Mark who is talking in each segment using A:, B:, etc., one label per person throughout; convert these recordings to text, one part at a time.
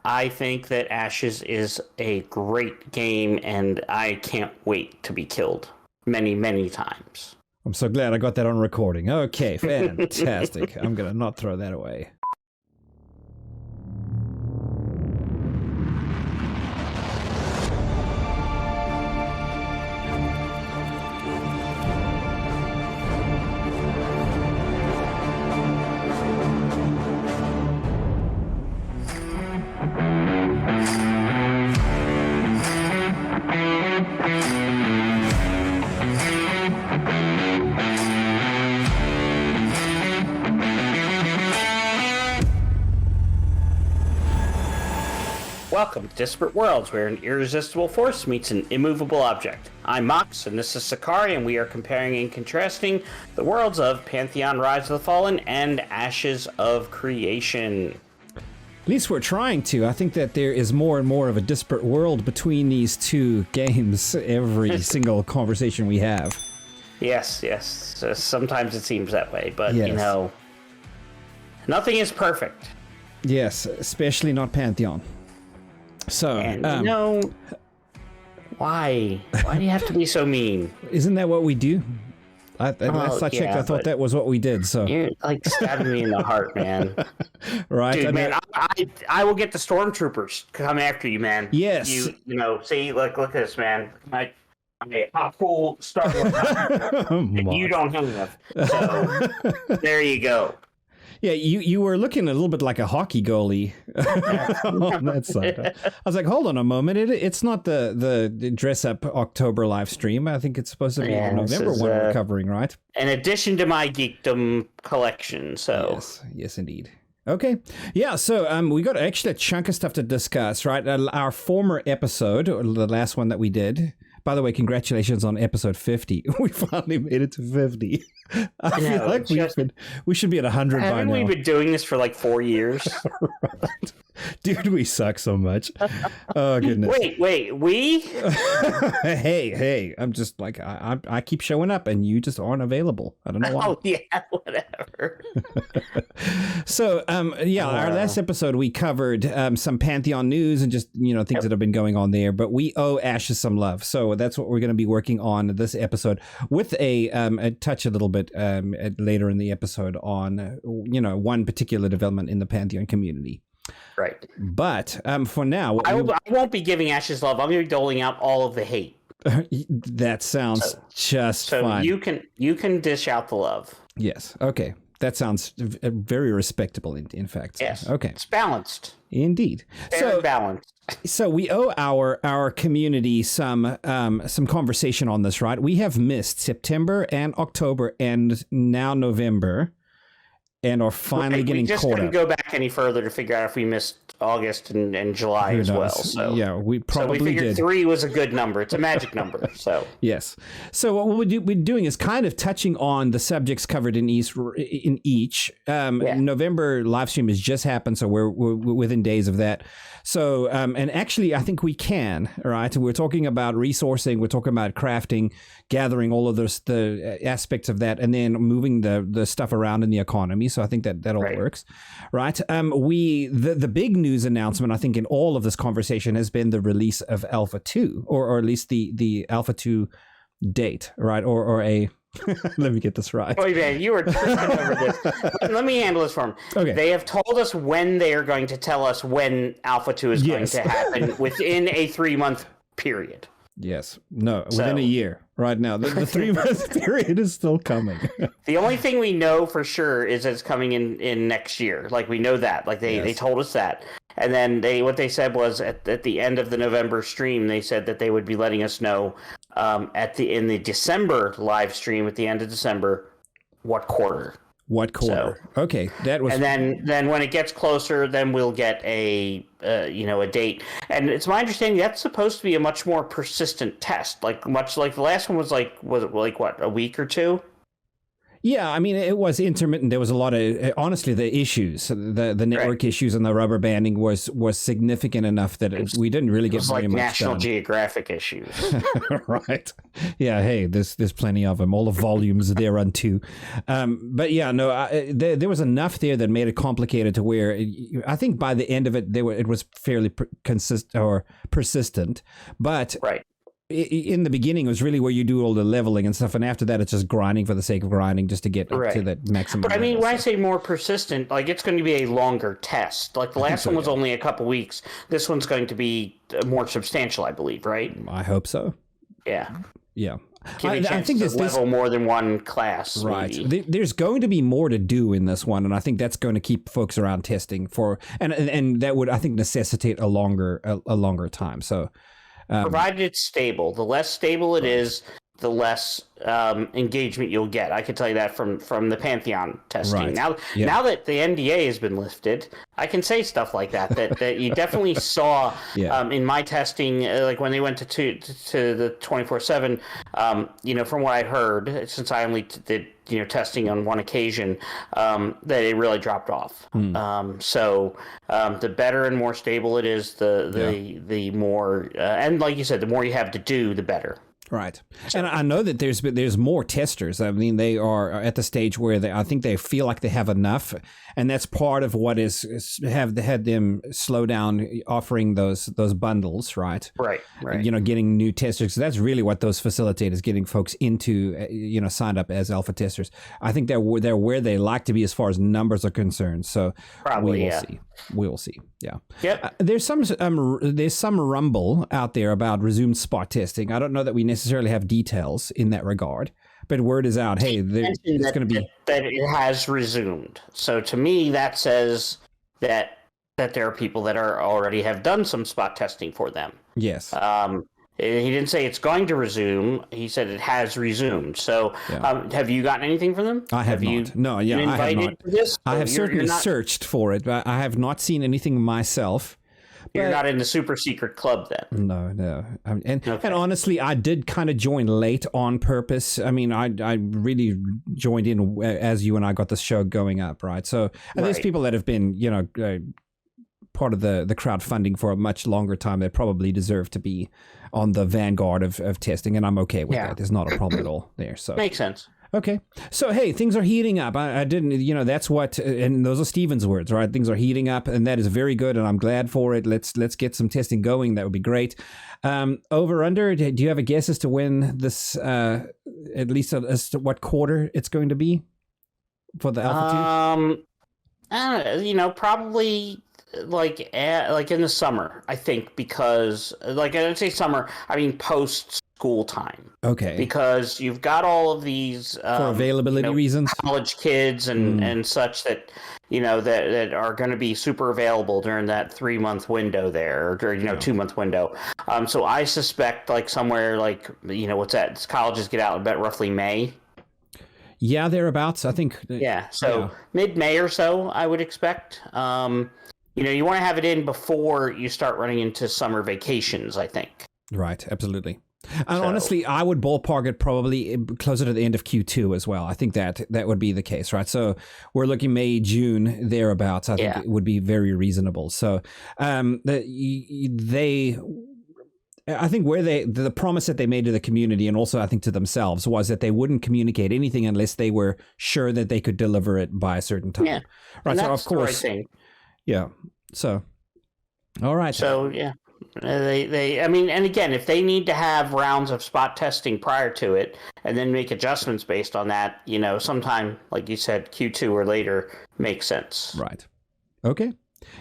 A: I think that Ashes is a great game, and I can't wait to be killed many, many times.
B: I'm so glad I got that on recording. Okay, fantastic. I'm going to not throw that away.
A: Welcome to Disparate Worlds, where an irresistible force meets an immovable object. I'm Mox, and this is Sechari, and we are comparing and contrasting the worlds of Pantheon, Rise of the Fallen, and Ashes of Creation.
B: At least we're trying to. I think that there is more and more of a disparate world between these two games every single conversation we have.
A: Yes. Sometimes it seems that way, but,
B: yes.
A: You know, nothing is perfect.
B: Yes, especially not Pantheon. So,
A: and, you know, why? Why do you have to be so mean?
B: Isn't that what we do? Last I checked, I thought that was what we did. So
A: you're like stabbing me in the heart, man.
B: Right,
A: dude, man. I will get the stormtroopers to come after you, man.
B: Yes.
A: You know. See, look at this, man. My full Star Wars. You don't have. So there you go.
B: Yeah, you were looking a little bit like a hockey goalie on that side. I was like, hold on a moment. It's not the dress up October live stream. I think it's supposed to be the November one we're covering, right?
A: In addition to my geekdom collection. So
B: yes, indeed. Okay. Yeah, so we got actually a chunk of stuff to discuss, right? Our former episode, or the last one that we did. By the way, congratulations on episode 50. We finally made it to 50. I feel like we should be at 100 by now.
A: Haven't we been doing this for like 4 years?
B: Right. Dude, we suck so much. Oh, goodness.
A: Wait, we?
B: Hey, I'm just like, I keep showing up and you just aren't available. I don't know why.
A: Oh, yeah, whatever.
B: So, our last episode, we covered some Pantheon news and just, things that have been going on there, but we owe Ashes some love. So that's what we're going to be working on this episode with a touch a little bit later in the episode on, one particular development in the Pantheon community.
A: Right.
B: But for now...
A: I won't be giving Ashes love. I'm going to be doling out all of the hate.
B: That sounds just fine.
A: So you can dish out the love.
B: Yes. Okay. That sounds very respectable, in fact.
A: Yes.
B: Okay.
A: It's balanced.
B: Indeed.
A: Very balanced.
B: So we owe our community some conversation on this, right? We have missed September and October and now November, and are finally getting caught up. We just couldn't
A: go back any further to figure out if we missed August and July as well. So
B: yeah, we probably
A: we figured
B: did.
A: 3 was a good number. It's a magic number. So
B: yes. So what we're doing is kind of touching on the subjects covered in each. November live stream has just happened, so we're within days of that. So and actually, I think we can. Right, we're talking about resourcing. We're talking about crafting, gathering all of the aspects of that, and then moving the stuff around in the economy. So I think that all works, right? The big news announcement, I think, in all of this conversation has been the release of Alpha 2, or at least the Alpha 2 date, right? Or a let me get this right.
A: Oh, man, you were tripping over this. Let me handle this for them.
B: Okay.
A: They have told us when they are going to tell us when Alpha 2 is going to happen within a 3-month period.
B: Yes. No, within a year. Right now, the 3-month period is still coming.
A: The only thing we know for sure is that it's coming in next year. Like, we know that. Like, they told us that. And then what they said was at the end of the November stream, they said that they would be letting us know in the December live stream at the end of December what quarter.
B: What quarter? So, okay, that was.
A: And then when it gets closer, then we'll get a date. And it's my understanding that's supposed to be a much more persistent test, much like the last one was like what, a week or two?
B: Yeah, I mean, it was intermittent. There was a lot of, honestly, the issues, the network issues and the rubber banding was significant enough that we didn't really get very much
A: National
B: done.
A: Geographic issues.
B: Right. Yeah, hey, there's plenty of them, all the volumes thereunto. But yeah, no, there was enough there that made it complicated to where I think by the end of it, it was fairly persistent. But in the beginning, it was really where you do all the leveling and stuff, and after that, it's just grinding for the sake of grinding just to get up to that maximum.
A: But I mean, when I say more persistent, like it's going to be a longer test. Like the last one was only a couple weeks. This one's going to be more substantial, I believe, right?
B: I hope so.
A: Yeah.
B: Yeah.
A: I think this level more than one class.
B: Right. There's going to be more to do in this one, and I think that's going to keep folks around testing for, and that would, I think, necessitate a longer time. So.
A: Provided it's stable. The less stable it is, the less engagement you'll get. I can tell you that from the Pantheon testing. Now that the NDA has been lifted, I can say stuff like that you definitely saw in my testing, like when they went to the 24/7. From what I heard, since I only did testing on one occasion, that it really dropped off. So the better and more stable it is, the more, and like you said, the more you have to do, the better.
B: Right. And I know that there's more testers. I mean, they are at the stage where I think they feel like they have enough. And that's part of what had them slow down offering those bundles, right?
A: Right.
B: Getting new testers. So that's really what those facilitate, is getting folks into, signed up as alpha testers. I think they're where they like to be as far as numbers are concerned. So
A: probably,
B: we will see. Yeah.
A: Yep.
B: There's some rumble out there about resumed spot testing. I don't know that we necessarily have details in that regard, but word is out. Hey, it's going to be
A: that it has resumed. So to me, that says that there are people that already have done some spot testing for them.
B: Yes.
A: He didn't say it's going to resume. He said it has resumed. So, have you gotten anything from them?
B: I have not. No, I have not. I have certainly searched for it, but I have not seen anything myself.
A: You're not in the super secret club then?
B: No. And honestly, I did kind of join late on purpose. I mean, I really joined in as you and I got the show going up, right? So there's people that have been, part of the crowdfunding for a much longer time. They probably deserve to be on the vanguard of testing, and I'm okay with that. There's not a problem at all there. So
A: makes sense.
B: Okay. So, hey, things are heating up. I didn't, that's what, and those are Steven's words, right? Things are heating up, and that is very good, and I'm glad for it. Let's get some testing going. That would be great. Over, under, do you have a guess as to when this, at least as to what quarter it's going to be for the Alpha 2?
A: Probably like in the summer, I think, because like I would say summer, I mean post school time.
B: Okay.
A: Because you've got all of these
B: for availability reasons,
A: college kids and such that that are going to be super available during that 3-month window there, or 2-month window. So I suspect like somewhere like what's that? Colleges get out about roughly May.
B: Yeah, thereabouts. I think.
A: So mid-May or so, I would expect. You want to have it in before you start running into summer vacations, I think.
B: Right, absolutely. And honestly, I would ballpark it probably closer to the end of Q2 as well. I think that would be the case, right? So we're looking May, June, thereabouts. I think it would be very reasonable. So I think where the promise that they made to the community, and also I think to themselves, was that they wouldn't communicate anything unless they were sure that they could deliver it by a certain time.
A: Yeah.
B: Right.
A: And
B: so
A: that's
B: of course.
A: the right thing.
B: Yeah. So. All right.
A: So I mean, and again, if they need to have rounds of spot testing prior to it, and then make adjustments based on that, sometime like you said, Q2 or later makes sense.
B: Right. Okay.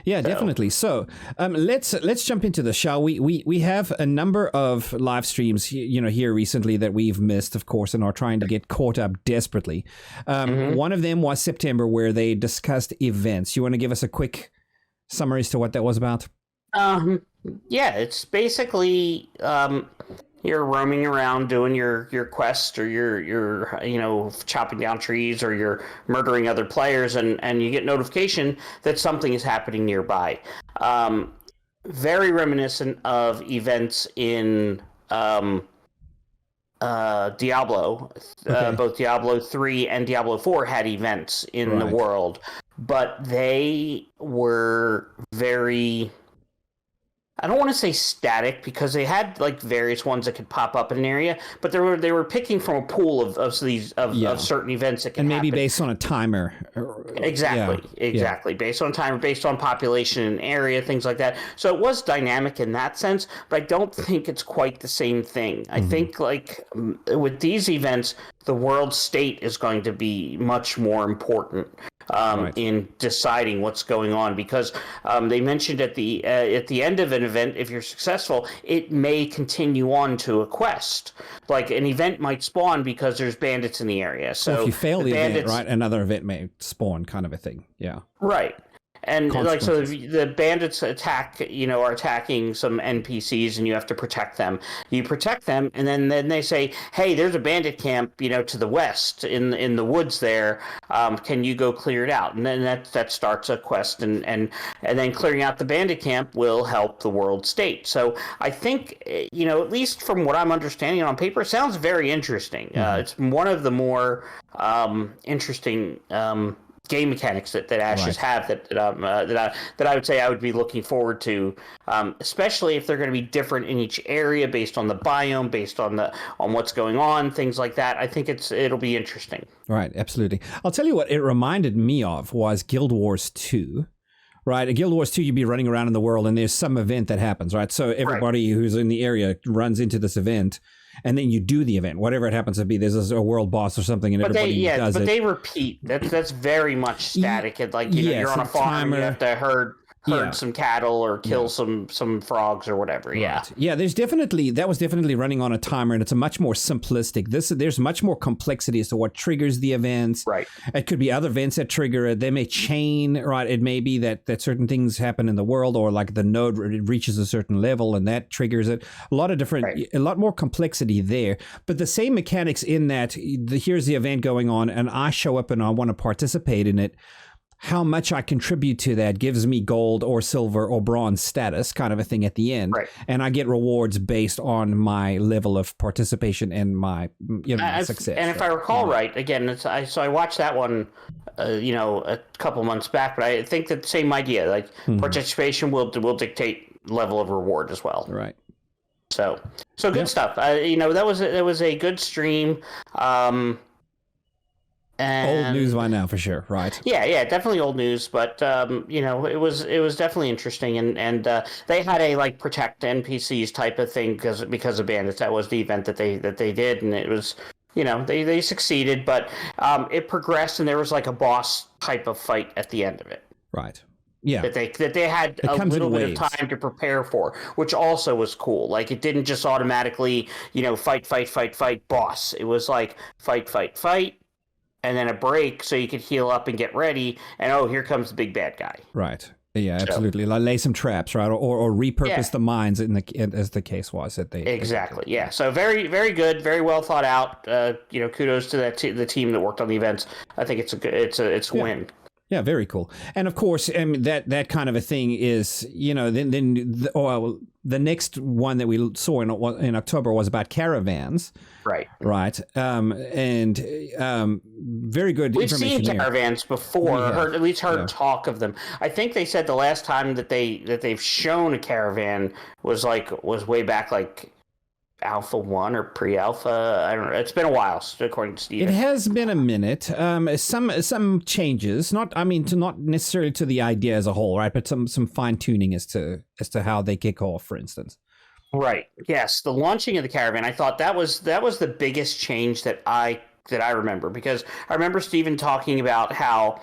B: Yeah, definitely. So let's jump into this, shall we? We have a number of live streams, here recently that we've missed, of course, and are trying to get caught up desperately. One of them was September, where they discussed events. You want to give us a quick summary as to what that was about?
A: Yeah, it's basically you're roaming around doing your quest, or you're chopping down trees, or you're murdering other players, and you get notification that something is happening nearby. Very reminiscent of events in Diablo.
B: Okay.
A: Both Diablo 3 and Diablo 4 had events in the world, but they were very, I don't want to say static, because they had like various ones that could pop up in an area, but they were picking from a pool of certain events that can
B: and maybe
A: happen.
B: based on a timer.
A: Exactly. Based on timer, based on population and area, things like that. So it was dynamic in that sense, but I don't think it's quite the same thing. I think like with these events, the world state is going to be much more important in deciding what's going on, because they mentioned at the end of an event, if you're successful, it may continue on to a quest. Like an event might spawn because there's bandits in the area. So
B: if you fail the event, right, another event may spawn, kind of a thing. Yeah.
A: Right. And like, so the bandits are attacking some NPCs, and you have to protect them. You protect them, and then they say, "Hey, there's a bandit camp, to the west in the woods there. Can you go clear it out?" And then that starts a quest, and then clearing out the bandit camp will help the world state. So I think, at least from what I'm understanding on paper, it sounds very interesting. It's one of the more interesting game mechanics that Ashes have that I would say I would be looking forward to, especially if they're going to be different in each area based on the biome, based on what's going on, things like that. I think it'll be interesting.
B: Right, absolutely. I'll tell you what it reminded me of was Guild Wars 2. Right, at Guild Wars 2, you'd be running around in the world, and there's some event that happens, right? So everybody who's in the area runs into this event, and then you do the event, whatever it happens to be. There's a world boss or something, and everybody does it. But
A: they repeat. That's very much static. And like you're on a farm, you have to herd some cattle or kill some frogs or whatever. Right.
B: Yeah. That was definitely running on a timer, and it's a much more simplistic. There's much more complexity as to what triggers the events.
A: Right.
B: It could be other events that trigger it. They may chain. Right. It may be that certain things happen in the world, or like the node reaches a certain level and that triggers it. A lot more complexity there. But the same mechanics in that here's the event going on, and I show up and I want to participate in it. How much I contribute to that gives me gold or silver or bronze status, kind of a thing at the end. Right. And I get rewards based on my level of participation and my success.
A: And if I recall right, again, I watched that one, a couple months back, but I think that same idea, like participation will dictate level of reward as well.
B: Right.
A: So good stuff. That was a good stream. And
B: old news by now, for sure, right?
A: Yeah, definitely old news, but it was definitely interesting, and they had a like protect NPCs type of thing because of bandits. That was the event that they did, and it was they succeeded, but it progressed, and there was like a boss type of fight at the end of it.
B: Right. Yeah.
A: That they had a little bit of time to prepare for, which also was cool. Like it didn't just automatically fight boss. It was like fight. And then a break so you could heal up and get ready. And here comes the big bad guy.
B: Right. Yeah, absolutely. Like lay some traps, right? Or repurpose the mines as the case was that they
A: exactly. Yeah. So very, very good, very well thought out. Kudos to the team that worked on the events. I think it's a win.
B: Yeah, very cool. And of course, that kind of a thing is, the next one that we saw in October was about caravans. Right. And very good.
A: We've seen caravans before, or at least heard talk of them. I think they said the last time that they've shown a caravan was way back like Alpha 1 or pre-alpha. I don't know. It's been a while, according to Steve.
B: It has been a minute. Some changes, not necessarily to the idea as a whole, right? But some fine tuning as to how they kick off, for instance.
A: Right. Yes. The launching of the caravan, I thought that was the biggest change that I remember, because I remember Steven talking about how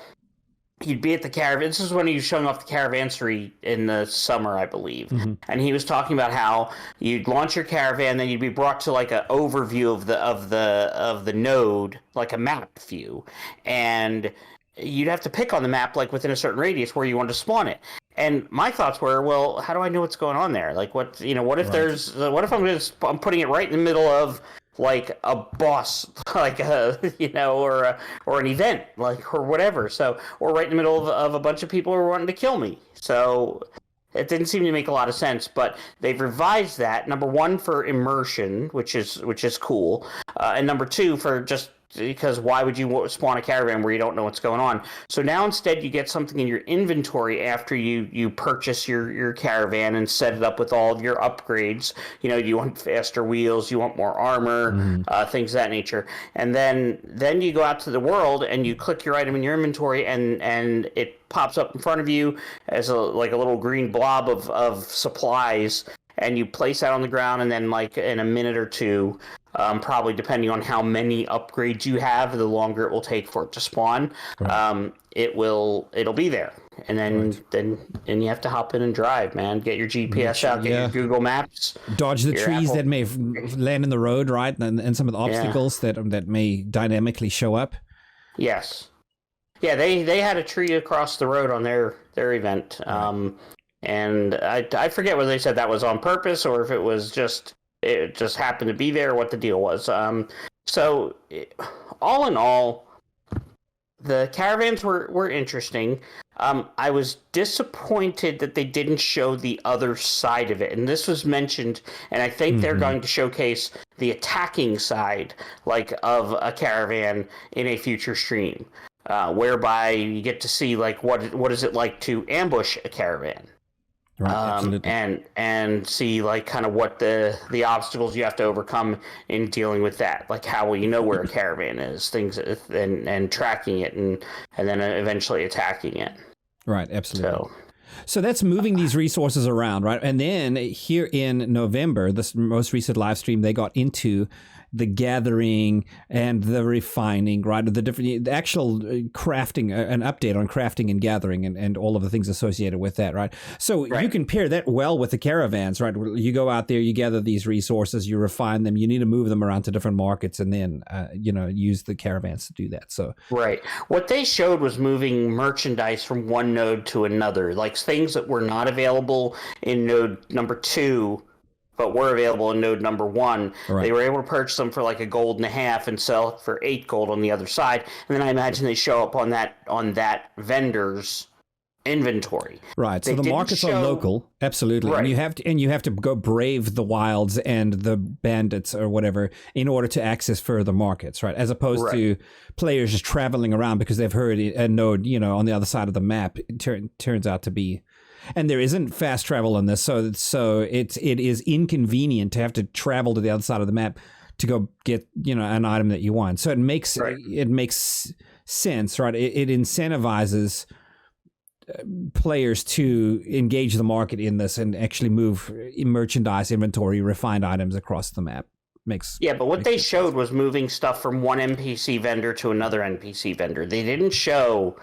A: he'd be at the caravan. This is when he was showing off the caravansary in the summer, I believe. Mm-hmm. And he was talking about how you'd launch your caravan, then you'd be brought to like an overview of the node, like a map view, and you'd have to pick on the map like within a certain radius where you want to spawn it. And my thoughts were, well, how do I know what's going on there? Like, what if I'm putting it right in the middle of like a boss, like or an event, like, or whatever. So, or right in the middle of a bunch of people who are wanting to kill me. So It didn't seem to make a lot of sense, but they've revised that. Number one, for immersion, which is cool, and number two, for just because why would you spawn a caravan where you don't know what's going on? So now instead you get something in your inventory after you purchase your caravan and set it up with all of your upgrades. You know, you want faster wheels, you want more armor, things of that nature. And then you go out to the world and you click your item in your inventory and it pops up in front of you as a little green blob of supplies, and you place that on the ground, and then like in a minute or two, probably depending on how many upgrades you have, the longer it will take for it to spawn. Right. It'll be there, and then you have to hop in and drive, man. Get your GPS out, get your Google Maps,
B: dodge the trees that may land in the road, right, and some of the obstacles that may dynamically show up.
A: Yes, yeah, they had a tree across the road on their event, and I forget whether they said that was on purpose or if it just happened to be there, what the deal was. So all in all, the caravans were interesting. I was disappointed that they didn't show the other side of it. And this was mentioned, and I think they're going to showcase the attacking side, like, of a caravan in a future stream, whereby you get to see, like, what is it like to ambush a caravan. Right, and see, like, kind of what the obstacles you have to overcome in dealing with that. Like, how will you know where a caravan is, things, and tracking it, and then eventually attacking it.
B: Right, absolutely. So that's moving these resources around, right? And then here in November, this most recent live stream, they got into the gathering and the refining, right? The actual crafting, an update on crafting and gathering and all of the things associated with that, right? So you can pair that well with the caravans, right? You go out there, you gather these resources, you refine them, you need to move them around to different markets, and then, use the caravans to do that. So
A: right. What they showed was moving merchandise from one node to another, like things that were not available in node number 2, but were available in node number 1. Right. They were able to purchase them for like $1.50 and sell for 8 gold on the other side. And then I imagine they show up on that vendor's inventory.
B: Right. So the markets are local, absolutely. Right. And you have to go brave the wilds and the bandits or whatever in order to access further markets, right? As opposed to players just traveling around because they've heard a node, on the other side of the map. It turns out to be. And there isn't fast travel on this, so it is inconvenient to have to travel to the other side of the map to go get an item that you want. So it makes sense, right? It incentivizes players to engage the market in this and actually move merchandise, inventory, refined items across the map.
A: But what they showed was moving stuff from one NPC vendor to another NPC vendor. They didn't show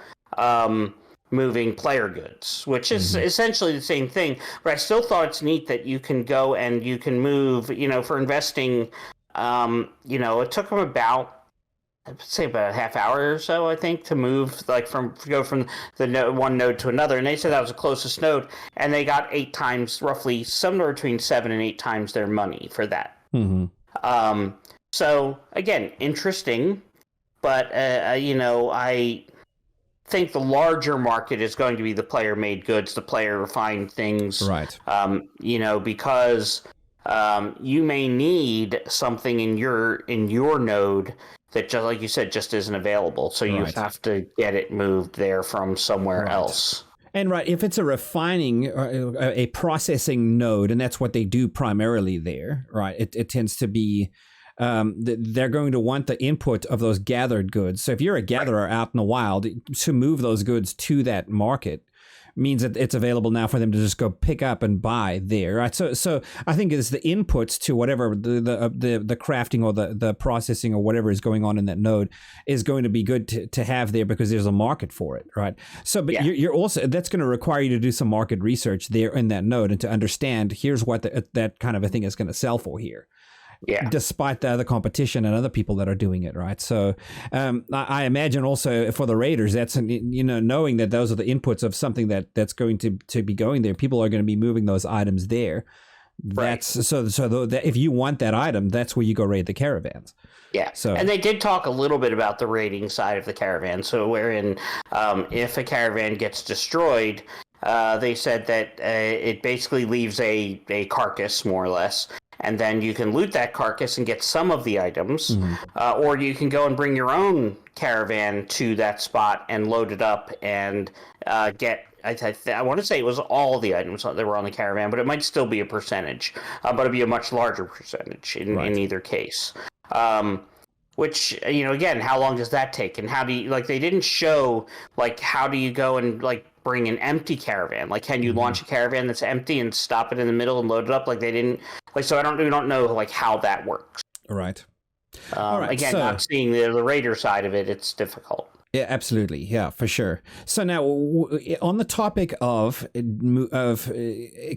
A: moving player goods, which is essentially the same thing. But I still thought it's neat that you can go and you can move, for investing, it took them about a half hour or so, I think, to move, like, go from the one node to another. And they said that was the closest node, and they got 8 times, roughly somewhere between 7 and 8 times their money for that. So again, interesting, but I think the larger market is going to be the player-made goods, the player-refined things,
B: right?
A: Because you may need something in your node that, just like you said, just isn't available. So you have to get it moved there from somewhere else.
B: And if it's a refining, a processing node, and that's what they do primarily there, right? It tends to be. They're going to want the input of those gathered goods. So if you're a gatherer out in the wild, to move those goods to that market means that it's available now for them to just go pick up and buy there, right? So I think it's the inputs to whatever the crafting or the processing or whatever is going on in that node is going to be good to have there because there's a market for it, right? So, but you're also, that's going to require you to do some market research there in that node and to understand here's what that kind of a thing is going to sell for here. Yeah. Despite the other competition and other people that are doing it, right? So I imagine also for the raiders, that's knowing that those are the inputs of something that's going to be going there. People are going to be moving those items there. That's so if you want that item, that's where you go raid the caravans.
A: Yeah. So, and they did talk a little bit about the raiding side of the caravan. So wherein if a caravan gets destroyed, they said that it basically leaves a carcass, more or less, and then you can loot that carcass and get some of the items, or you can go and bring your own caravan to that spot and load it up and get. I want to say it was all the items that were on the caravan, but it might still be a percentage, but it'd be a much larger percentage in either case. Which, again, how long does that take? And how do you, they didn't show, how do you go and, bring an empty caravan? Can you launch a caravan that's empty and stop it in the middle and load it up? They didn't, so we don't know, how that works.
B: Right.
A: Again, so, not seeing the Raider side of it, it's difficult.
B: Yeah, absolutely. Yeah, for sure. So now, on the topic of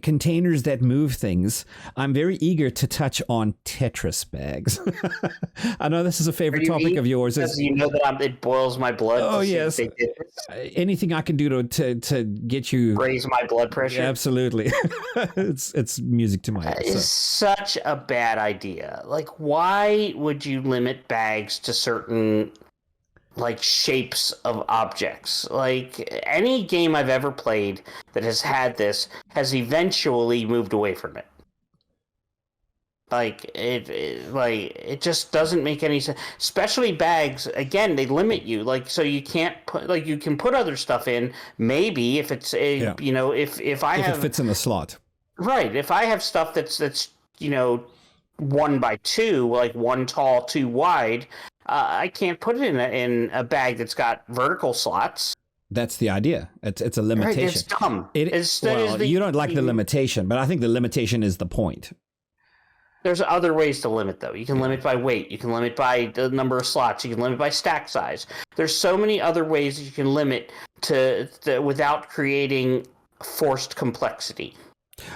B: containers that move things, I'm very eager to touch on Tetris bags. I know this is a favorite topic of yours.
A: You know that it boils my blood.
B: Oh, yes. Anything I can do to get you...
A: Raise my blood pressure?
B: Absolutely. It's music to my ears.
A: It's such a bad idea. Why would you limit bags to certain... shapes of objects? Any game I've ever played that has had this has eventually moved away from it. It just doesn't make any sense. Especially bags, again, they limit you. So you can't put, you can put other stuff in, maybe if it's if it
B: fits in the slot.
A: Right. If I have stuff that's 1 by 2, one tall, 2 wide, I can't put it in a bag that's got vertical slots.
B: That's the idea. It's a limitation.
A: Right, it's dumb.
B: You don't like the limitation, but I think the limitation is the point.
A: There's other ways to limit, though. You can limit by weight. You can limit by the number of slots. You can limit by stack size. There's so many other ways that you can limit to without creating forced complexity.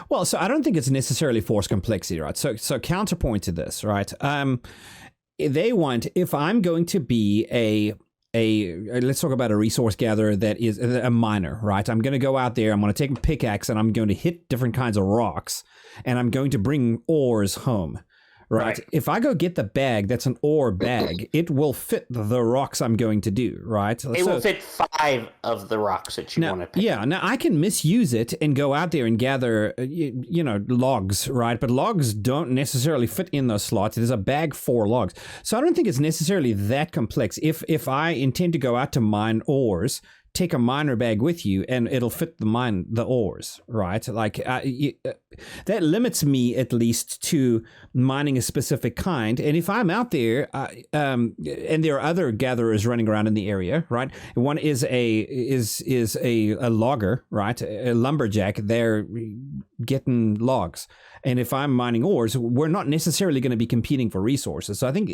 B: Well, so I don't think it's necessarily forced complexity, right? So counterpoint to this, right? They want, if I'm going to be let's talk about a resource gatherer that is a miner, right? I'm going to go out there, I'm going to take a pickaxe and I'm going to hit different kinds of rocks and I'm going to bring ores home, right? If I go get the bag that's an ore bag, it will fit the rocks I'm going to do, right?
A: It will fit 5 of the rocks that you want to pick.
B: Yeah, now I can misuse it and go out there and gather, logs, right? But logs don't necessarily fit in those slots. There's a bag for logs. So I don't think it's necessarily that complex. If I intend to go out to mine ores, take a miner bag with you and it'll fit the ores, right? That limits me at least to mining a specific kind. And if I'm out there, and there are other gatherers running around in the area, right? One is a logger, right? A lumberjack. They're getting logs. And if I'm mining ores, we're not necessarily going to be competing for resources. So I think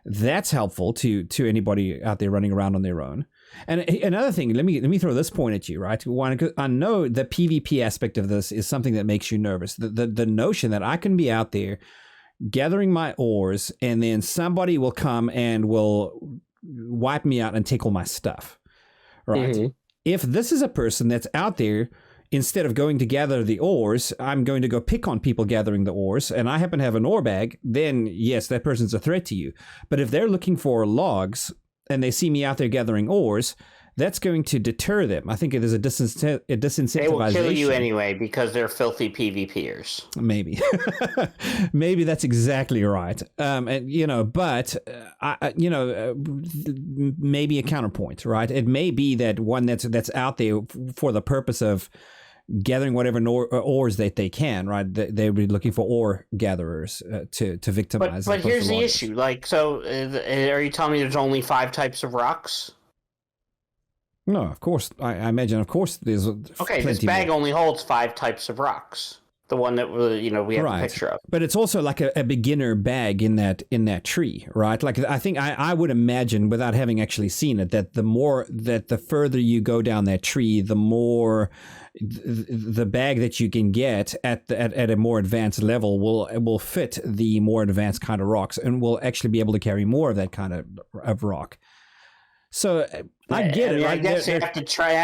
B: that's helpful to anybody out there running around on their own. And another thing, let me throw this point at you, right? One, I know the PvP aspect of this is something that makes you nervous. The notion that I can be out there gathering my ores and then somebody will come and will wipe me out and take all my stuff, right? Mm-hmm. If this is a person that's out there, instead of going to gather the ores, I'm going to go pick on people gathering the ores, and I happen to have an ore bag, then yes, that person's a threat to you. But if they're looking for logs and they see me out there gathering ores, that's going to deter them. I think there's a disincentivization.
A: They will kill you anyway because they're filthy PvPers.
B: Maybe. Maybe that's exactly right. Maybe a counterpoint, right? It may be that one that's out there for the purpose of gathering whatever ores that they can, right? They would be looking for ore gatherers to victimize.
A: But here's the issue. Are you telling me there's only 5 types of rocks?
B: No, of course. I imagine, of course, there's
A: okay. This bag only holds 5 types of rocks. The one that we have a picture of.
B: But it's also like a beginner bag in that tree, right? I think I would imagine, without having actually seen it, that the further you go down that tree, the more the bag that you can get at a more advanced level will fit the more advanced kind of rocks and will actually be able to carry more of that kind of rock. So I get it.
A: I guess you have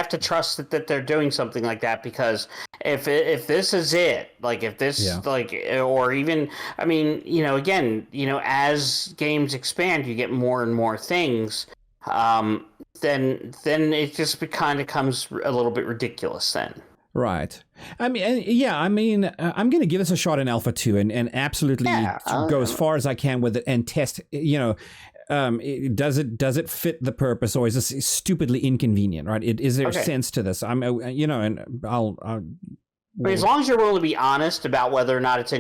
A: to trust that they're doing something like that, because if this is it, or even, again, as games expand, you get more and more things. then it just kind of comes a little bit ridiculous then.
B: Right. I mean, I'm going to give this a shot in Alpha 2 and absolutely go as far as I can with it and test, does it fit the purpose, or is this stupidly inconvenient, right? Is there sense to this? And I'll
A: as long as you're willing to be honest about whether or not it's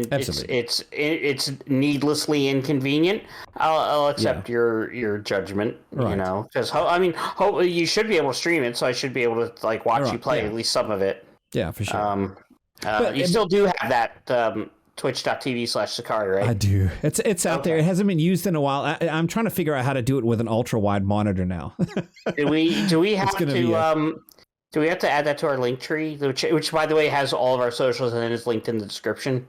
A: needlessly inconvenient, I'll accept your judgment. Right. Because you should be able to stream it, so I should be able to watch you play at least some of it.
B: Yeah, for sure.
A: But you still do have that twitch.tv/Sechari, right?
B: I do. It's out there. It hasn't been used in a while. I'm trying to figure out how to do it with an ultra wide monitor now.
A: Do we have to? Do we have to add that to our link tree, which by the way has all of our socials and is linked in the description?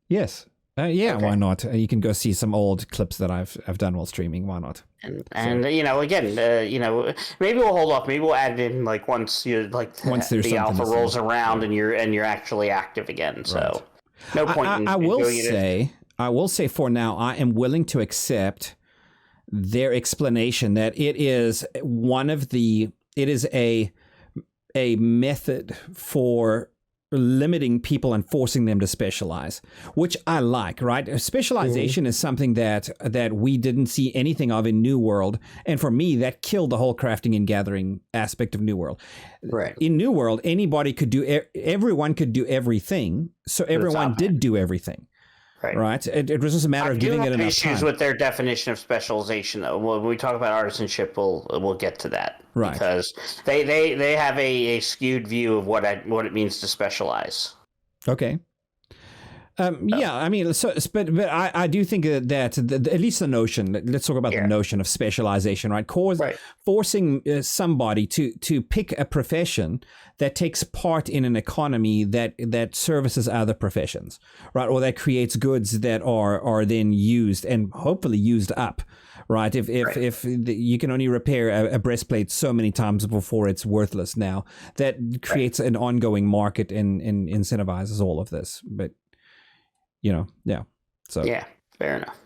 B: Yes. Why not? You can go see some old clips that I've done while streaming. Why not?
A: And again, maybe we'll hold off. Maybe we'll add it in once the alpha rolls around and you're actually active again. So right. No point. I will say for now, I am willing to accept their explanation that it is a method for limiting people and forcing them to specialize, which I like, right? Specialization is something that we didn't see anything of in New World, and for me, that killed the whole crafting and gathering aspect of New World. Right. In New World, everyone could do everything, so everyone did do everything. Right. It was just a matter of giving it enough time. Issues with their definition of specialization, though. When we talk about artisanship, we'll get to that,
B: right?
A: Because they have a skewed view of what it means to specialize.
B: Okay. Yeah, I mean, but I do think that at least the notion. Let's talk about the notion of specialization, right? Forcing somebody to pick a profession that takes part in an economy that services other professions, right? Or that creates goods that are then used and hopefully used up, right? If you can only repair a breastplate so many times before it's worthless now, that creates an ongoing market and incentivizes all of this, but. So
A: fair enough.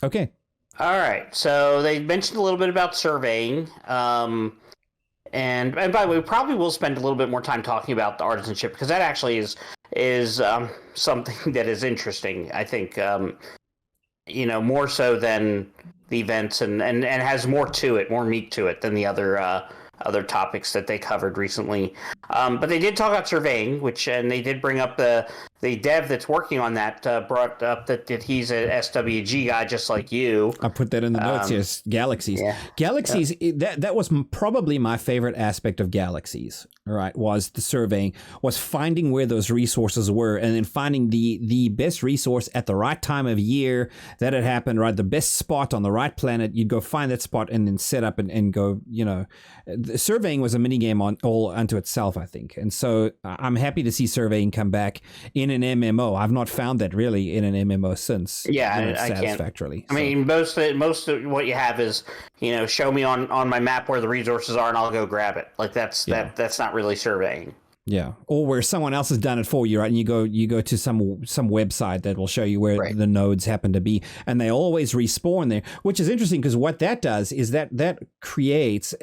B: Okay.
A: All right. So they mentioned a little bit about surveying, and by the way, we probably will spend a little bit more time talking about the artisanship because that actually is something that is interesting. I think more so than the events and has more to it, more meat to it than the other topics that they covered recently. But they did talk about surveying, and they did bring up the dev that's working on that, brought up that he's a SWG guy just like you.
B: I put that in the notes, yes. Galaxies. Yeah. Galaxies, that was probably my favorite aspect of Galaxies, right, was the surveying, was finding where those resources were and then finding the best resource at the right time of year that had happened, right, the best spot on the right planet. You'd go find that spot and then set up and go, the surveying was a minigame all unto itself, I think. And so I'm happy to see surveying come back in an MMO. I've not found that really in an MMO since.
A: Yeah,
B: satisfactorily.
A: I mean, most of what you have is, show me on my map where the resources are and I'll go grab it. That's not really surveying.
B: Yeah, or where someone else has done it for you, right? And you go to some website that will show you where the nodes happen to be, and they always respawn there, which is interesting because what that does is that creates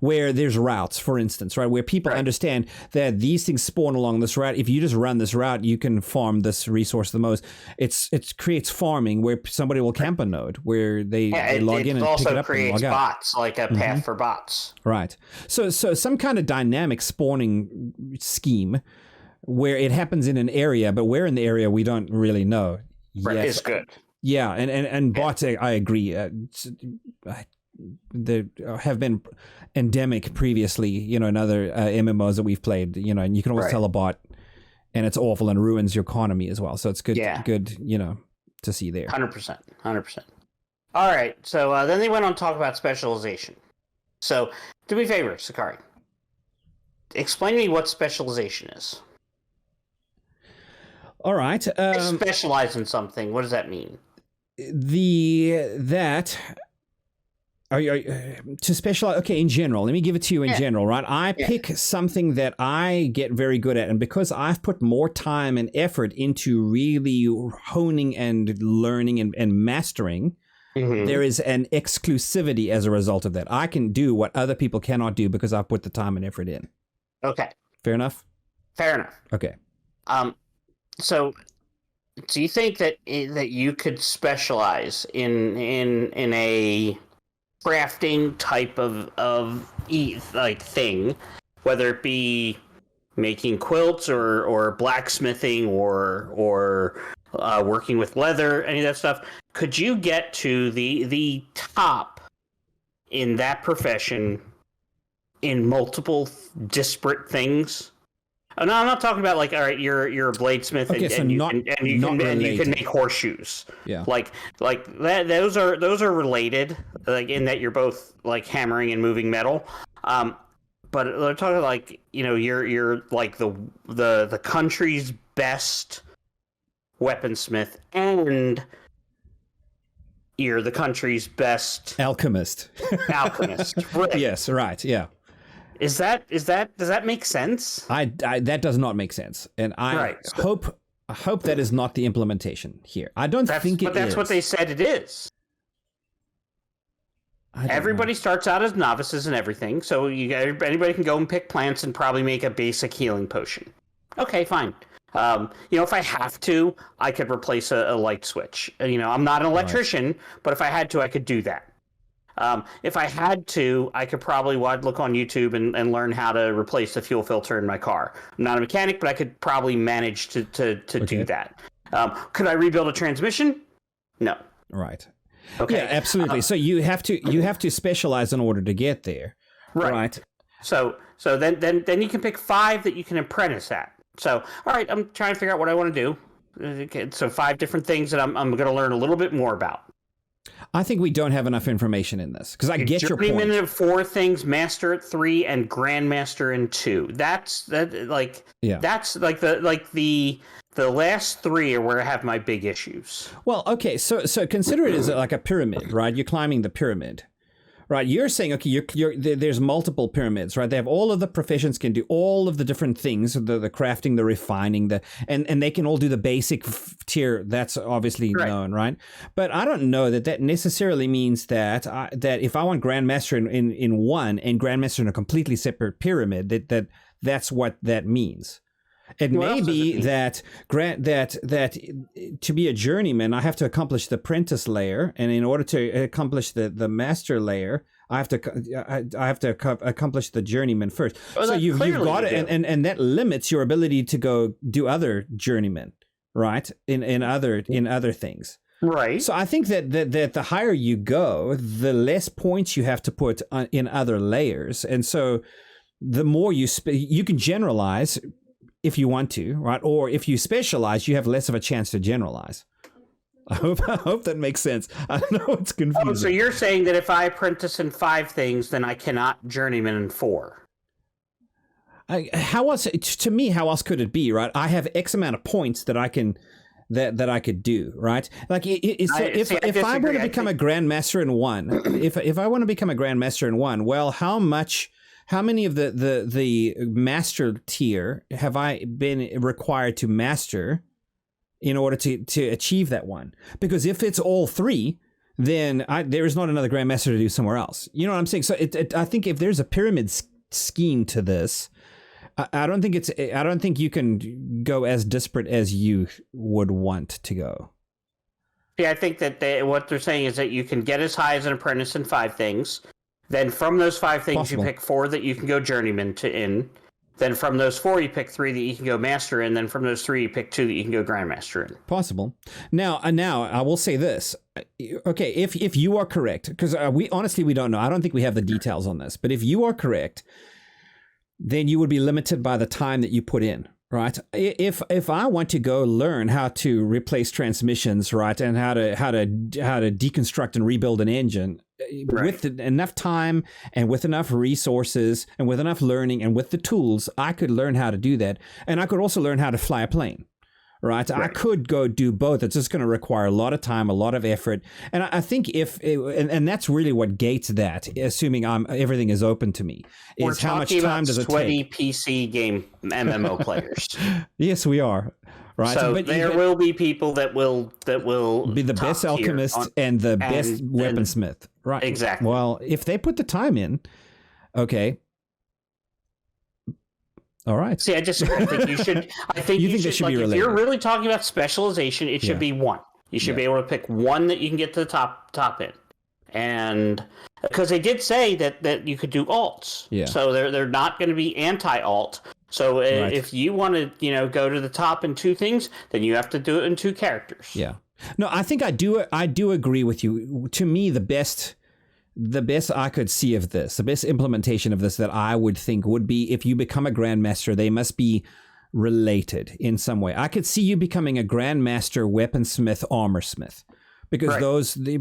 B: where there's routes, for instance, right, where people understand that these things spawn along this route. If you just run this route, you can farm this resource the most. It creates farming where somebody will camp a node where they log in and pick it up and log out. It also
A: creates bots, like a path for bots.
B: Right. So some kind of dynamic spawning scheme where it happens in an area, but where in the area we don't really know.
A: Right, it's good.
B: Yeah, and bots, I agree. There have been endemic previously, in other MMOs that we've played, and you can always tell a bot and it's awful and ruins your economy as well. So it's good, to see there.
A: 100%. All right. So then they went on to talk about specialization. So do me a favor, Sechari. Explain to me what specialization is.
B: All right.
A: Specialize in something. What does that mean?
B: To specialize, okay, in general, let me give it to you in general, right? I pick something that I get very good at, and because I've put more time and effort into really honing and learning and mastering, there is an exclusivity as a result of that. I can do what other people cannot do because I've put the time and effort in.
A: Okay.
B: Fair enough?
A: Fair enough.
B: Okay.
A: So do you think that you could specialize in a crafting type of thing, whether it be making quilts or blacksmithing or working with leather, any of that stuff? Could you get to the top in that profession in multiple disparate things? Oh, no, I'm not talking about like, all right, you're a bladesmith and you can make horseshoes.
B: Yeah,
A: like that. Those are related, like in that you're both like hammering and moving metal. But they're talking like, you're like the country's best weaponsmith and you're the country's best
B: alchemist.
A: Right.
B: Yes, right. Yeah.
A: Does that make sense?
B: That does not make sense, and I hope that is not the implementation here. I don't think it is. But that's
A: what they said it is. Everybody starts out as novices and everything, so anybody can go and pick plants and probably make a basic healing potion. Okay, fine. If I have to, I could replace a light switch. I'm not an electrician, but if I had to, I could do that. If I had to, I could probably look on YouTube and learn how to replace the fuel filter in my car. I'm not a mechanic, but I could probably manage to do that. Could I rebuild a transmission? No.
B: Right.
A: Okay.
B: Yeah, absolutely. So you have to specialize in order to get there. Right.
A: So then you can pick 5 that you can apprentice at. So, all right, I'm trying to figure out what I want to do. Okay, so 5 different things that I'm going to learn a little bit more about.
B: I think we don't have enough information in this because I get your point.
A: Journeyman at 4 things, master at 3, and grandmaster in 2. That's the last 3 are where I have my big issues.
B: Well, okay, so consider it as like a pyramid, right? You're climbing the pyramid, right? You're saying, okay, there's multiple pyramids, right? They have all of the professions can do all of the different things, the crafting, the refining, and they can all do the basic tier. That's obviously known, right? But I don't know that necessarily means that if I want Grandmaster in one and Grandmaster in a completely separate pyramid, that's what that means. It may be that to be a journeyman, I have to accomplish the apprentice layer, and in order to accomplish the master layer, I have to accomplish the journeyman first. So you've got it, and that limits your ability to go do other journeymen, right? In other things.
A: Right.
B: So I think that the higher you go, the less points you have to put in other layers, and so the more you can generalize if you want to, right? Or if you specialize, you have less of a chance to generalize. I hope that makes sense. I know it's confusing.
A: Oh, so you're saying that if I apprentice in 5 things, then I cannot journeyman in 4?
B: How else could it be, right? I have X amount of points that I can that I could do, right? Like if I want to become a grandmaster in 1, if I want to become a grandmaster in 1, well, how many of the master tier have I been required to master in order to achieve that one? Because if it's all 3, then there is not another grandmaster to do somewhere else. You know what I'm saying? So I think if there's a pyramid scheme to this, I don't think you can go as disparate as you would want to go.
A: Yeah, I think that what they're saying is that you can get as high as an apprentice in 5 things. Then from those 5 things, you pick 4 that you can go journeyman in. Then from those 4, you pick 3 that you can go master in. Then from those 3, you pick 2 that you can go grandmaster in.
B: Possible. Now I will say this. Okay, if you are correct, because we don't know. I don't think we have the details on this. But if you are correct, then you would be limited by the time that you put in. Right. If I want to go learn how to replace transmissions, right, and how to deconstruct and rebuild an engine, with enough time and with enough resources and with enough learning and with the tools, I could learn how to do that, and I could also learn how to fly a plane. Right. I could go do both. It's just going to require a lot of time, a lot of effort. And I think and that's really what gates that, assuming everything is open to me, is how much time does it take?
A: 20 PC game MMO players.
B: Yes, we are. right?
A: So but there will be people that will
B: be the best alchemist and the best weaponsmith, right?
A: Exactly.
B: Well, if they put the time in, okay. All right.
A: See, I disagree. I think you should. I think you should be related. If you're really talking about specialization, it should be one. You should be able to pick one that you can get to the top in, and because they did say that you could do alts. Yeah. So they're not going to be anti-alt. So if you want to go to the top in two things, then you have to do it in two characters.
B: Yeah. No, I think I do agree with you. To me, the best I could see of this, the best implementation of this that I would think would be if you become a Grandmaster, they must be related in some way. I could see you becoming a Grandmaster weaponsmith, armorsmith. Because
A: they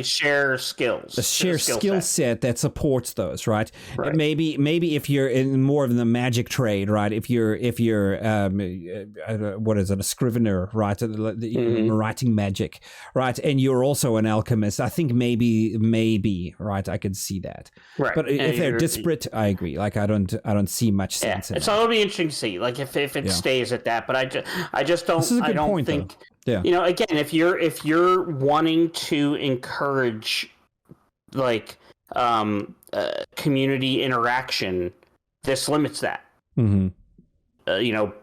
A: share skills.
B: A shared skill set that supports those, right? Maybe if you're in more of the magic trade, right? If you're what is it, a scrivener, right? Writing magic, right? And you're also an alchemist. I think maybe, right? I could see that. Right. But if they're disparate, I agree. Like I don't see much sense in it.
A: So it'll be interesting to see, like if it stays at that. But I just don't.
B: This is a good point,
A: think.
B: Though. Yeah.
A: Again, if you're wanting to encourage like community interaction, this limits that. Mm-hmm.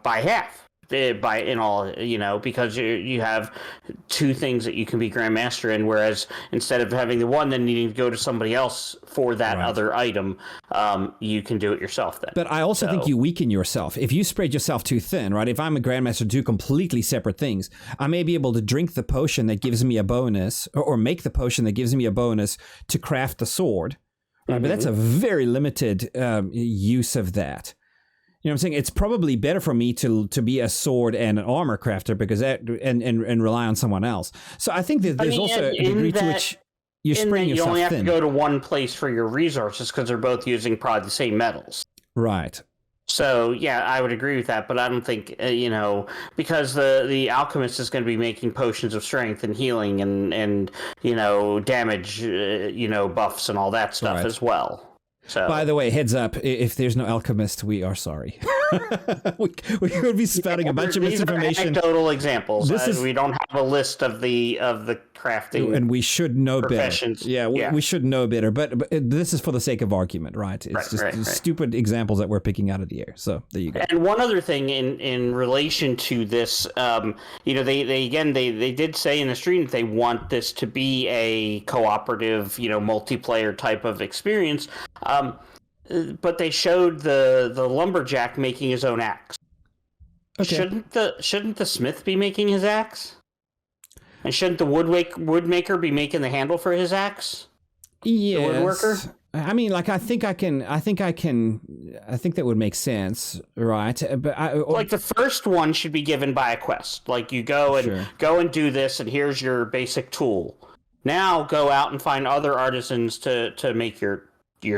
A: By half. Because you have two things that you can be Grandmaster in, whereas instead of having the one, then needing to go to somebody else for that other item, you can do it yourself then.
B: But I also think you weaken yourself. If you spread yourself too thin, right? If I'm a Grandmaster, do completely separate things, I may be able to drink the potion that gives me a bonus, or make the potion that gives me a bonus to craft the sword, right? Mm-hmm. But that's a very limited use of that. You know what I'm saying? It's probably better for me to be a sword and an armor crafter because and rely on someone else. So I think that there's also a degree to which you're spreading yourself thin.
A: You only have to go to one place for your resources because they're both using probably the same metals.
B: Right.
A: So yeah, I would agree with that, but I don't think because the alchemist is going to be making potions of strength and healing and damage buffs and all that stuff as well. So.
B: By the way, heads up, if there's no alchemist, we are sorry. we could be spouting a bunch of misinformation.
A: These are anecdotal examples. We don't have a list of the crafting
B: and we should know better. Yeah, we should know better. But this is for the sake of argument, right? It's just stupid examples that we're picking out of the air. So there you go.
A: And one other thing in relation to this, they did say in the stream that they want this to be a cooperative, multiplayer type of experience. But they showed the lumberjack making his own axe. Okay. Shouldn't the smith be making his axe? And shouldn't the woodmaker be making the handle for his axe?
B: Yes.
A: The woodworker?
B: I mean, like, I think that would make sense, right? But
A: like the first one should be given by a quest. Like you go and do this, and here's your basic tool. Now go out and find other artisans to make your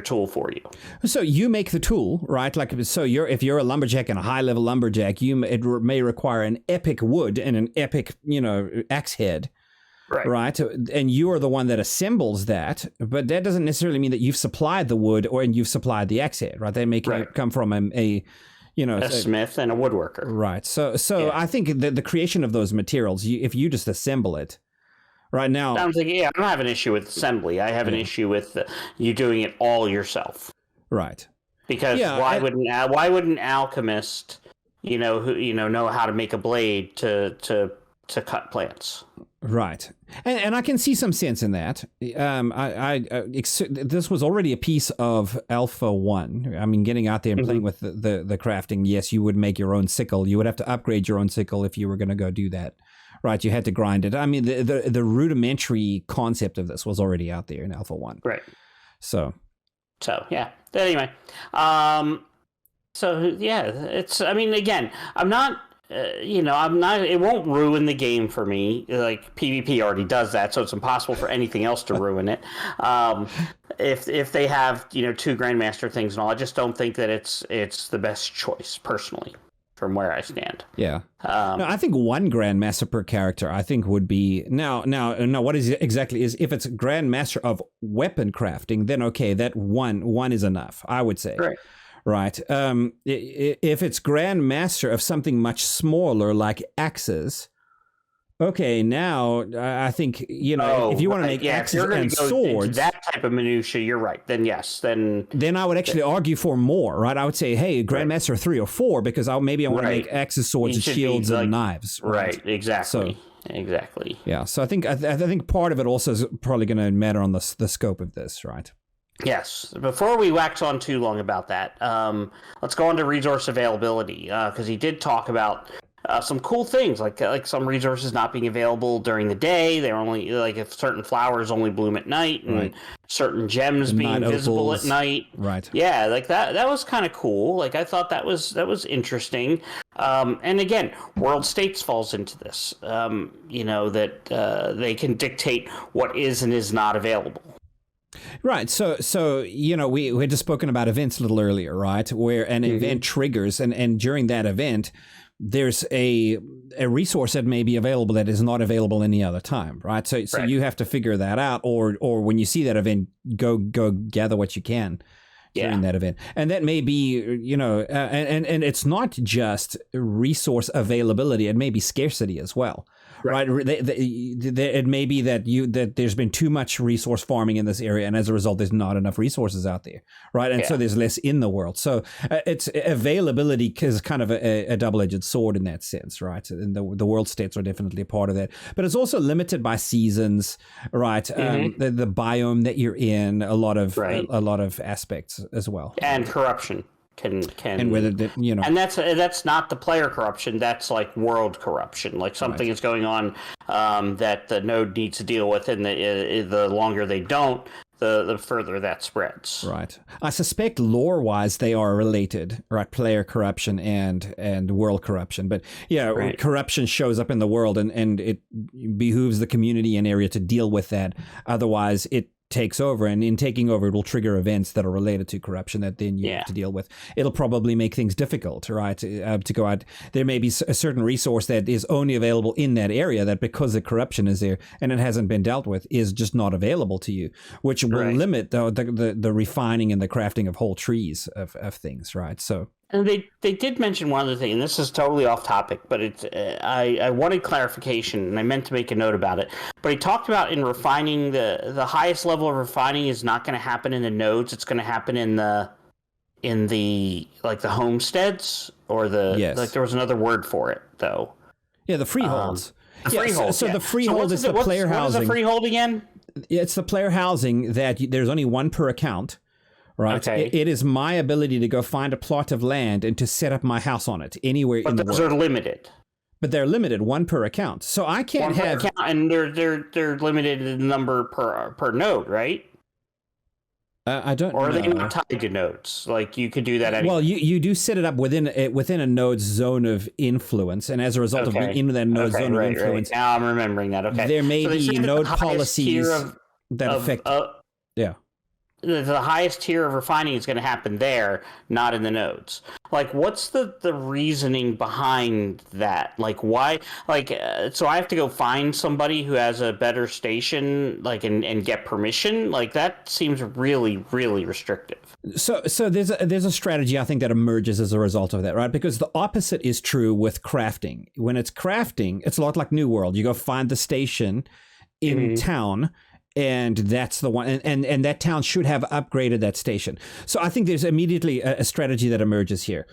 A: tool for you.
B: So you make the tool, right? Like, so if you're a lumberjack and a high level lumberjack, it may require an epic wood and an epic, axe head, right? And you are the one that assembles that, but that doesn't necessarily mean that you've supplied the wood and you've supplied the axe head, right? They make it come from a
A: smith and a woodworker,
B: right? So I think that the creation of those materials, if you just assemble it. Right now,
A: I don't have an issue with assembly. I have an issue with you doing it all yourself.
B: Right.
A: Because why would an alchemist, know how to make a blade to cut plants?
B: Right. And I can see some sense in that. This was already a piece of Alpha 1. I mean, getting out there and playing with the crafting. Yes, you would make your own sickle. You would have to upgrade your own sickle if you were going to go do that. Right, you had to grind it. I mean, the rudimentary concept of this was already out there in Alpha 1.
A: Right.
B: So
A: yeah. Anyway, it's. I mean, again, I'm not. It won't ruin the game for me. Like PvP already does that, so it's impossible for anything else to ruin it. If they have two Grandmaster things and all, I just don't think that it's the best choice personally. From where I stand.
B: Yeah. No, I think one Grandmaster per character, I think would be... Now, what is exactly is if it's Grandmaster of weapon crafting, then okay, that one is enough, I would say. right? If it's Grandmaster of something much smaller like axes, okay, now I think, if you want to make axes and swords,
A: that type of minutia, you're right. Then yes, then
B: I would actually argue for more, right? I would say, hey, Grandmaster 3 or 4, because I want to make axes, swords, and shields and knives.
A: Right, exactly. Exactly.
B: Yeah, so I think part of it also is probably going to matter on the scope of this, right?
A: Yes. Before we wax on too long about that, let's go on to resource availability, because he did talk about some cool things, like some resources not being available during the day. They're only if certain flowers only bloom at night, and certain gems being visible at night.
B: Right.
A: Yeah, that was kind of cool. I thought that was interesting. And again, world states falls into this. That they can dictate what is and is not available.
B: Right. So we had just spoken about events a little earlier, right? Where an event triggers, and during that event, there's a resource that may be available that is not available any other time, right? So you have to figure that out, or when you see that event, go gather what you can during that event. And that may be, and it's not just resource availability, it may be scarcity as well. Right. It may be that there's been too much resource farming in this area, and as a result, there's not enough resources out there, right? And so there's less in the world. So it's availability is kind of a double-edged sword in that sense, right? And the world states are definitely a part of that, but it's also limited by seasons, right? The biome that you're in, a lot of aspects as well,
A: and corruption. Can
B: and whether
A: and that's not the player corruption, that's like world corruption, like something is going on that the node needs to deal with, and the longer they don't, the further that spreads.
B: Right. I suspect lore-wise they are related, right? Player corruption and world corruption. But corruption shows up in the world, and it behooves the community and area to deal with that. Otherwise, it takes over, and in taking over, it will trigger events that are related to corruption that then you have to deal with. It'll probably make things difficult, right? To go out. There may be a certain resource that is only available in that area that, because the corruption is there and it hasn't been dealt with, is just not available to you, which will limit the refining and the crafting of whole trees of things, right? So.
A: And they did mention one other thing, and this is totally off topic, but it's I wanted clarification, and I meant to make a note about it. But he talked about in refining, the highest level of refining is not going to happen in the nodes. It's going to happen in the the homesteads, or there was another word for it though.
B: Yeah, the freeholds.
A: Freehold.
B: So the freehold is the player housing.
A: What is a freehold again?
B: It's the player housing that there's only one per account. Right.
A: Okay.
B: It is my ability to go find a plot of land and to set up my house on it anywhere in the world.
A: But those are limited.
B: But they're limited, one per account. So I can't have.
A: Account, and they're limited in number per node, right?
B: I don't.
A: Or are they not tied to nodes? Like you could do that anyway.
B: Well, you do set it up within a node's zone of influence, and as a result of being in that node's zone of influence.
A: Now I'm remembering that. Okay.
B: There may be node policies that affect.
A: The highest tier of refining is going to happen there, not in the nodes. Like, what's the reasoning behind that? Like, why? Like, so I have to go find somebody who has a better station, and get permission? Like, that seems really, really restrictive.
B: So there's a strategy, I think, that emerges as a result of that, right? Because the opposite is true with crafting. When it's crafting, it's a lot like New World. You go find the station in town, and that's the one, and that town should have upgraded that station. So I think there's immediately a strategy that emerges here.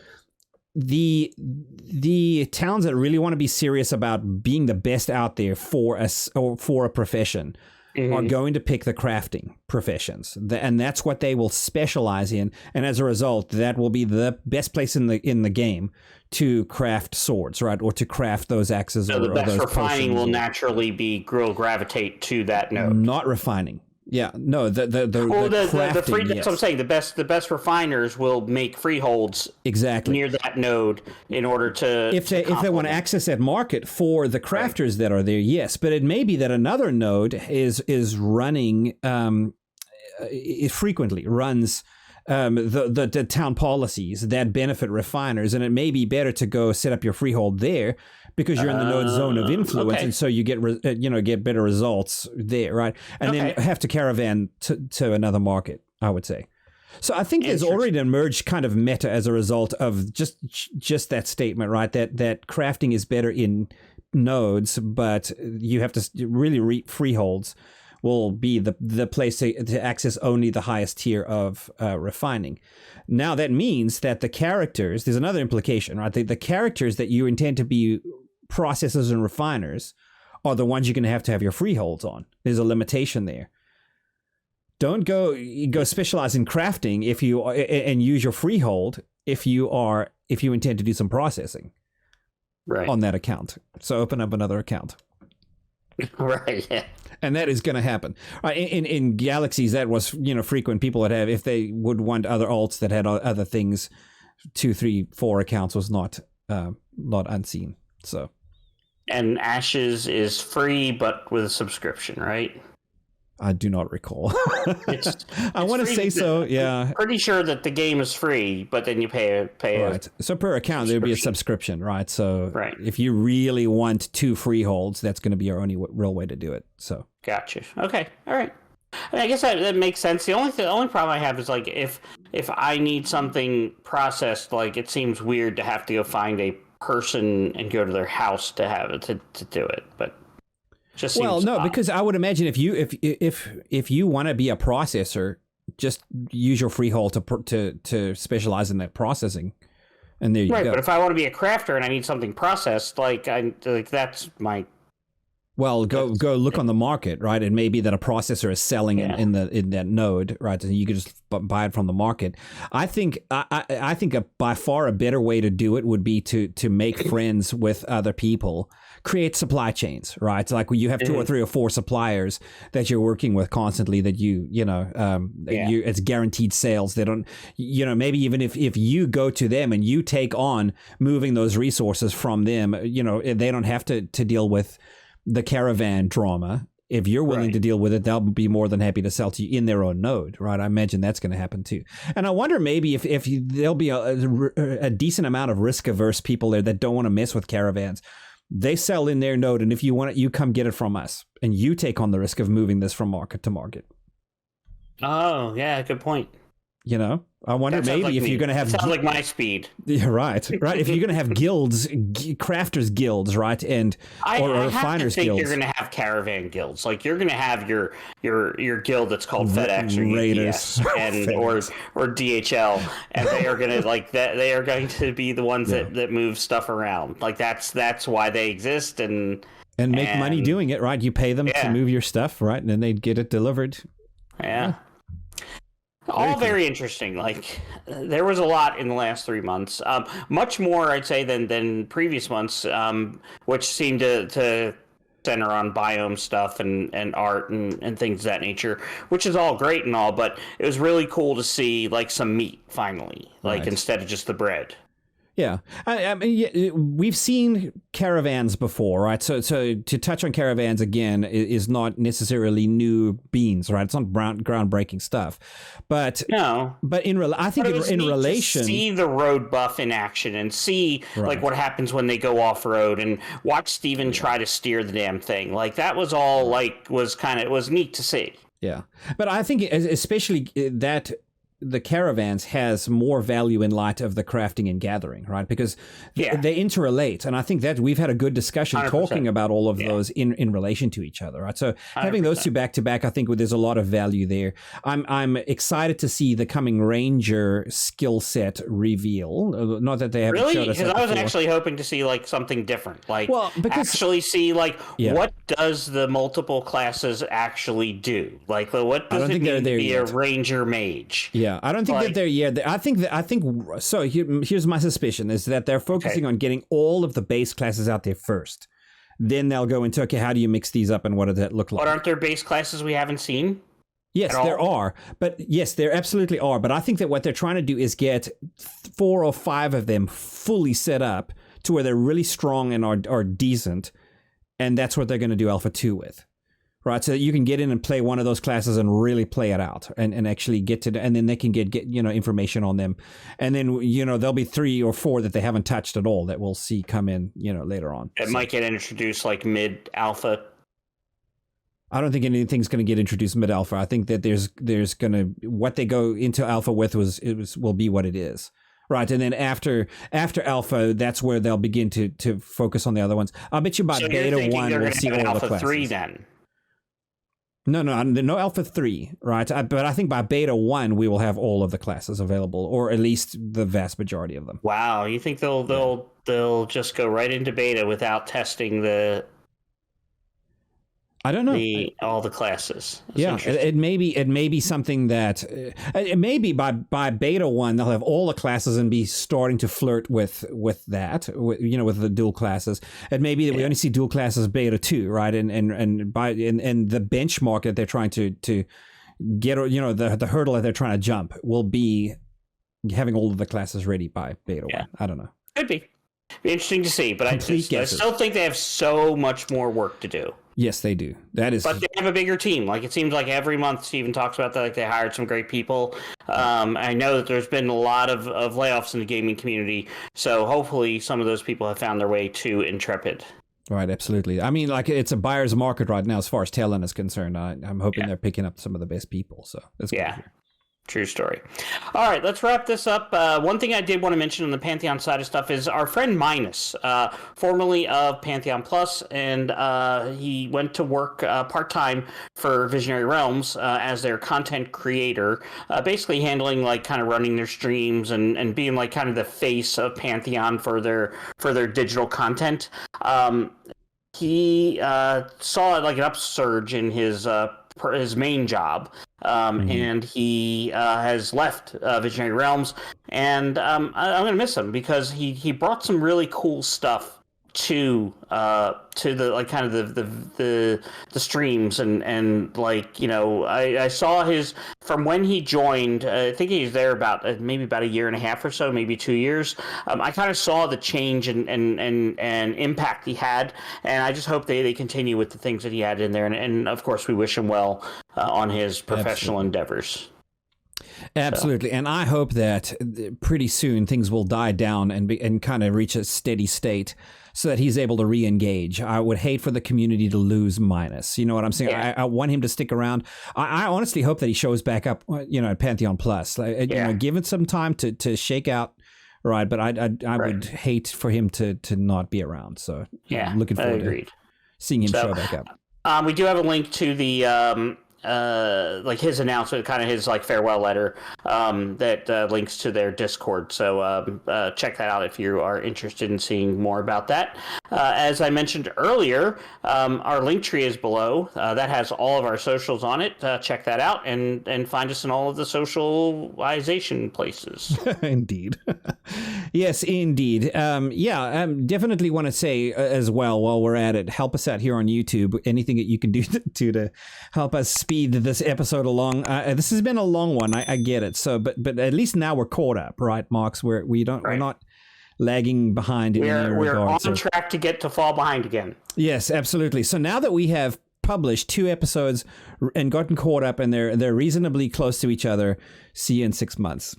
B: The towns that really want to be serious about being the best out there for a profession are going to pick the crafting professions, and that's what they will specialize in. And as a result, that will be the best place in the game to craft swords, right, or to craft those axes.
A: So the best refining will naturally gravitate to that node.
B: Not refining. Yeah, no, the crafting,
A: that's what I'm saying. The best refiners will make freeholds near that node in order to
B: if they want to access that market for the crafters that are there. Yes, but it may be that another node is running it frequently runs the town policies that benefit refiners, and it may be better to go set up your freehold there because you're in the node zone of influence, and so you get better results there, right? And then have to caravan to another market, I would say. So I think there's already emerged kind of meta as a result of just that statement, right? That crafting is better in nodes, but you have to really freeholds will be the place to access only the highest tier of refining. Now that means that the characters, there's another implication, right? The characters that you intend to be processors and refiners are the ones you're going to have your freeholds on. There's a limitation there. Don't go specialize in crafting if you and use your freehold if you intend to do some processing on that account. So open up another account.
A: Right. Yeah.
B: And that is going to happen. In Galaxies, that was frequent. People would have, if they would want other alts that had other things, 2, 3, 4 accounts was not unseen. So. And
A: Ashes is free, but with a subscription, right?
B: I do not recall. I want to say so. Yeah,
A: pretty sure that the game is free, but then you pay.
B: Right. So per account, there would be a subscription, right? So if you really want 2 freeholds, that's going to be your only real way to do it. So
A: gotcha. Okay. All right. I guess that makes sense. The only problem I have is like if I need something processed, like it seems weird to have to go find a person and go to their house to have it to do it, but.
B: Because I would imagine if you want to be a processor, just use your freehold to specialize in that processing, and there you go. Right,
A: but if I want to be a crafter and I need something processed, that's my.
B: Well, go look on the market, right? It may be that a processor is selling in that node, right? And you could just buy it from the market. I think by far a better way to do it would be to make friends with other people. Create supply chains, right? It's like you have 2 or 3 or 4 suppliers that you're working with constantly that it's guaranteed sales. They don't, maybe even if you go to them and you take on moving those resources from them, they don't have to deal with the caravan drama. If you're willing to deal with it, they'll be more than happy to sell to you in their own node, right? I imagine that's going to happen too. And I wonder maybe if there'll be a decent amount of risk-averse people there that don't want to mess with caravans. They sell in their node, and if you want it, you come get it from us, and you take on the risk of moving this from market to market.
A: Oh, yeah, good point.
B: I wonder maybe if you're going to have...
A: Sounds like my speed.
B: Yeah, right. If you're going to have guilds, crafters guilds, right, or refiners guilds.
A: You're going to have caravan guilds. Like you're going to have your guild that's called FedEx or
B: Raiders.
A: UPS and or DHL, and they are going to they are going to be the ones that move stuff around. Like that's why they exist and
B: make money doing it, right? You pay them to move your stuff, right, and then they get it delivered.
A: Yeah. All very interesting. Like there was a lot in the last 3 months, much more I'd say than previous months, which seemed to center on biome stuff and art and things of that nature, which is all great and all, but it was really cool to see like some meat finally, instead of just the bread.
B: Yeah, I mean, we've seen caravans before, right? So to touch on caravans again is not necessarily new beans, right? It's not groundbreaking stuff, but I think in relation,
A: to see the road buff in action and see like what happens when they go off road and watch Steven try to steer the damn thing. Like that was all it was neat to see.
B: Yeah, but I think especially that. The caravans has more value in light of the crafting and gathering, right? Because they interrelate. And I think that we've had a good discussion 100%. Talking about all of those in relation to each other, right? So 100%. Having those 2 back to back, I think there's a lot of value there. I'm excited to see the coming Ranger skill set reveal. Not that they haven't showed us.
A: Because I was actually hoping to see like something different. Actually see like what does the multiple classes actually do? Like what does it mean to be a Ranger mage?
B: Yeah, I don't think that they're yet. I think so. Here's my suspicion: is that they're focusing on getting all of the base classes out there first. Then they'll go into how do you mix these up and what does that look like?
A: But aren't there base classes we haven't seen?
B: Yes, there are. But yes, there absolutely are. But I think that what they're trying to do is get 4 or 5 of them fully set up to where they're really strong and are decent, and that's what they're going to do Alpha 2 with. Right, so that you can get in and play one of those classes and really play it out and actually get to, and then they can get information on them, and then there'll be 3 or 4 that they haven't touched at all that we'll see come in later on.
A: It might get introduced like mid alpha.
B: I don't think anything's going to get introduced mid-alpha. I think that there's going to, what they go into alpha with will be what it is. Right, and then after alpha, that's where they'll begin to focus on the other ones. I'll bet you by beta 1 we'll see all the classes.
A: Alpha 3 then?
B: No alpha 3, right? But I think by beta 1 we will have all of the classes available, or at least the vast majority of them.
A: Wow, you think they'll just go right into beta without testing the?
B: I don't know.
A: All the classes.
B: That's it may be something that it may be by beta 1 they'll have all the classes and be starting to flirt with that, with the dual classes. It may be that we only see dual classes beta 2, right? And the benchmark that they're trying to get, the hurdle that they're trying to jump will be having all of the classes ready by beta 1. I don't know.
A: Could be interesting to see, but I still think they have so much more work to do.
B: Yes, they do. But
A: they have a bigger team. Like, it seems like every month Steven talks about that. Like, they hired some great people. I know that there's been a lot of layoffs in the gaming community. So hopefully some of those people have found their way to Intrepid.
B: Right, absolutely. I mean, like, it's a buyer's market right now as far as talent is concerned. I'm hoping they're picking up some of the best people. So that's good to hear.
A: True story. All right, let's wrap this up. One thing I did want to mention on the Pantheon side of stuff is our friend Minus, formerly of Pantheon Plus, and he went to work part-time for Visionary Realms as their content creator, basically handling, like, kind of running their streams and being, like, kind of the face of Pantheon for their digital content. He saw, like, an upsurge in his main job, and he has left Visionary Realms, and I'm going to miss him because he brought some really cool stuff to the, like, kind of the streams and like, I saw his from when he joined. I think he was there about maybe about a year and a half or so, maybe 2 years. I kind of saw the change and impact he had, and I just hope they continue with the things that he had in there, and of course we wish him well on his professional endeavors.
B: Absolutely, and I hope that pretty soon things will die down and kind of reach a steady state so that he's able to re-engage. I would hate for the community to lose Minus. You know what I'm saying? I want him to stick around. I honestly hope that he shows back up, at Pantheon Plus. Give it some time to shake out, right? But I would hate for him to not be around. So I'm looking forward to seeing him show back up.
A: We do have a link to the like his announcement, kind of his, like, farewell letter that links to their Discord. So check that out if you are interested in seeing more about that. As I mentioned earlier, our link tree is below. That has all of our socials on it. Check that out and find us in all of the socialization places.
B: Indeed. Yes, indeed. Definitely want to say as well, while we're at it, help us out here on YouTube. Anything that you can do to help us speed this episode along. This has been a long one. I get it. So, but at least now we're caught up, right, Mox? We're not lagging behind in any regard.
A: We're on track to get to fall behind again.
B: Yes, absolutely. So now that we have published 2 episodes and gotten caught up, and they're reasonably close to each other, see you in 6 months.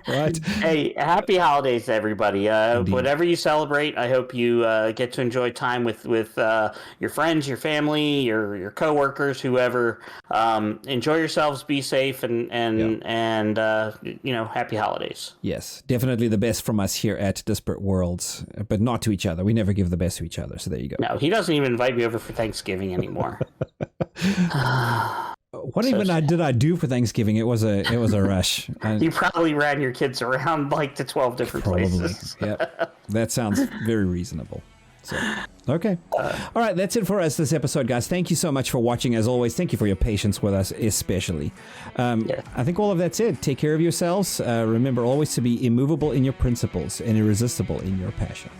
B: Right.
A: Hey, happy holidays, everybody. Whatever you celebrate, I hope you get to enjoy time with your friends, your family, your coworkers, whoever. Enjoy yourselves, be safe, and happy holidays.
B: Yes, definitely the best from us here at Disparate Worlds, but not to each other. We never give the best to each other, so there you go.
A: No, he doesn't even invite me over for Thanksgiving anymore.
B: What did I do for Thanksgiving? It was a rush.
A: You probably ran your kids around, like, to 12 different places.
B: Yep. That sounds very reasonable. So, okay. All right, that's it for us this episode, guys. Thank you so much for watching. As always, thank you for your patience with us, especially. I think all of that's it. Take care of yourselves. Remember always to be immovable in your principles and irresistible in your passion.